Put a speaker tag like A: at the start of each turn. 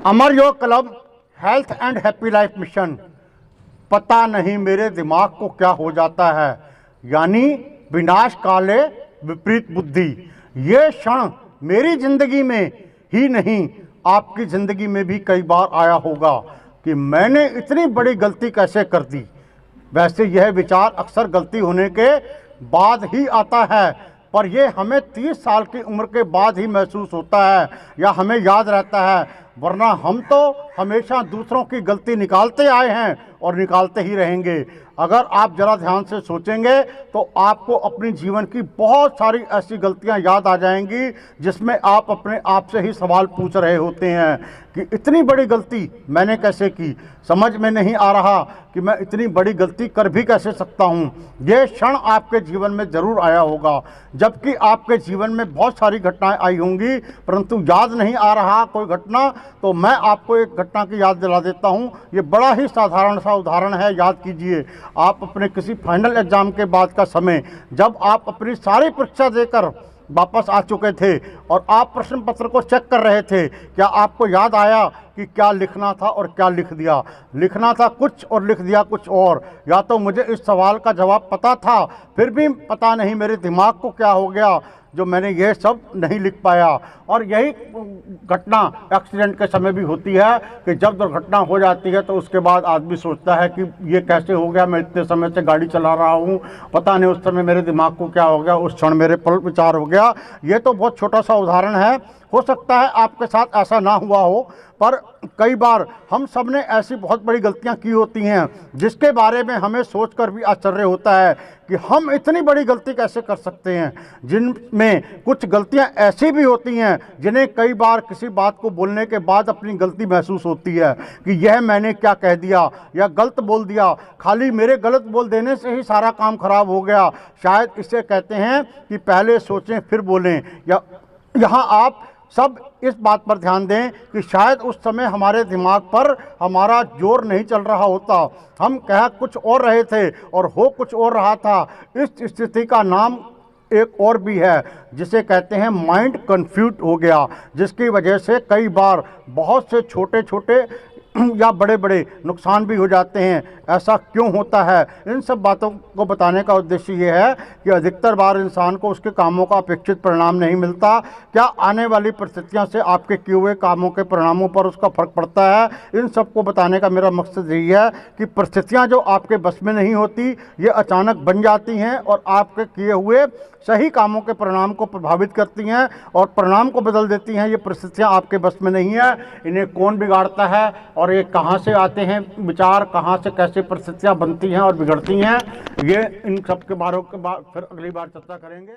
A: अमर योग club health and happy life mission. पता नहीं मेरे दिमाग को क्या हो जाता है, यानी विनाश काले विपरीत बुद्धि। ये क्षण मेरी जिंदगी में ही नहीं, आपकी जिंदगी में भी कई बार आया होगा कि मैंने इतनी बड़ी गलती कैसे कर दी। वैसे यह विचार अक्सर गलती होने के बाद ही आता है, पर यह हमें 30 साल की उम्र के बाद ही महसूस होता है या हमें याद रहता है, वरना हम तो हमेशा दूसरों की गलती निकालते आए हैं और निकालते ही रहेंगे। अगर आप ज़रा ध्यान से सोचेंगे तो आपको अपनी जीवन की बहुत सारी ऐसी गलतियां याद आ जाएंगी जिसमें आप अपने आप से ही सवाल पूछ रहे होते हैं कि इतनी बड़ी गलती मैंने कैसे की। समझ में नहीं आ रहा कि मैं इतनी बड़ी गलती कर भी कैसे सकता हूँ। ये क्षण आपके जीवन में ज़रूर आया होगा, जबकि आपके जीवन में बहुत सारी घटनाएं आई होंगी, परंतु याद नहीं आ रहा कोई घटना। तो मैं आपको एक घटना की याद दिला देता हूँ। ये बड़ा ही साधारण सा उदाहरण है, याद कीजिए। आप अपने किसी फाइनल एग्ज़ाम के बाद का समय, जब आप अपनी सारी परीक्षा देकर वापस आ चुके थे और आप प्रश्न पत्र को चेक कर रहे थे, क्या आपको याद आया कि क्या लिखना था और क्या लिख दिया? लिखना था कुछ और लिख दिया कुछ और। या तो मुझे इस सवाल का जवाब पता था, फिर भी पता नहीं मेरे दिमाग को क्या हो गया जो मैंने यह सब नहीं लिख पाया। और यही घटना एक्सीडेंट के समय भी होती है कि जब दुर्घटना हो जाती है तो उसके बाद आदमी सोचता है कि ये कैसे हो गया, मैं इतने समय से गाड़ी चला रहा हूँ, पता नहीं उस समय मेरे दिमाग को क्या हो गया, उस क्षण मेरे पर विचार हो गया। ये तो बहुत छोटा सा उदाहरण है, हो सकता है आपके साथ ऐसा ना हुआ हो, पर कई बार हम सब ने ऐसी बहुत बड़ी गलतियां की होती हैं जिसके बारे में हमें सोचकर भी आश्चर्य होता है कि हम इतनी बड़ी गलती कैसे कर सकते हैं। जिनमें कुछ गलतियां ऐसी भी होती हैं जिन्हें कई बार किसी बात को बोलने के बाद अपनी गलती महसूस होती है कि यह मैंने क्या कह दिया या गलत बोल दिया, खाली मेरे गलत बोल देने से ही सारा काम खराब हो गया। शायद इसे कहते हैं कि पहले सोचें फिर बोलें। या यहाँ आप सब इस बात पर ध्यान दें कि शायद उस समय हमारे दिमाग पर हमारा जोर नहीं चल रहा होता, हम कह कुछ और रहे थे और हो कुछ और रहा था। इस स्थिति का नाम एक और भी है जिसे कहते हैं माइंड कन्फ्यूज हो गया, जिसकी वजह से कई बार बहुत से छोटे छोटे या बड़े बड़े नुकसान भी हो जाते हैं। ऐसा क्यों होता है? इन सब बातों को बताने का उद्देश्य ये है कि अधिकतर बार इंसान को उसके कामों का अपेक्षित परिणाम नहीं मिलता। क्या आने वाली परिस्थितियों से आपके किए हुए कामों के परिणामों पर उसका फर्क पड़ता है? इन सब को बताने का मेरा मकसद यही है कि परिस्थितियाँ जो आपके बस में नहीं होती, ये अचानक बन जाती हैं और आपके किए हुए सही कामों के परिणाम को प्रभावित करती हैं और परिणाम को बदल देती हैं। ये परिस्थितियाँ आपके बस में नहीं है। इन्हें कौन बिगाड़ता है और ये कहाँ से आते हैं विचार, कहाँ से कैसे परिस्थितियाँ बनती हैं और बिगड़ती हैं, ये इन सब के बारे में फिर अगली बार चर्चा करेंगे।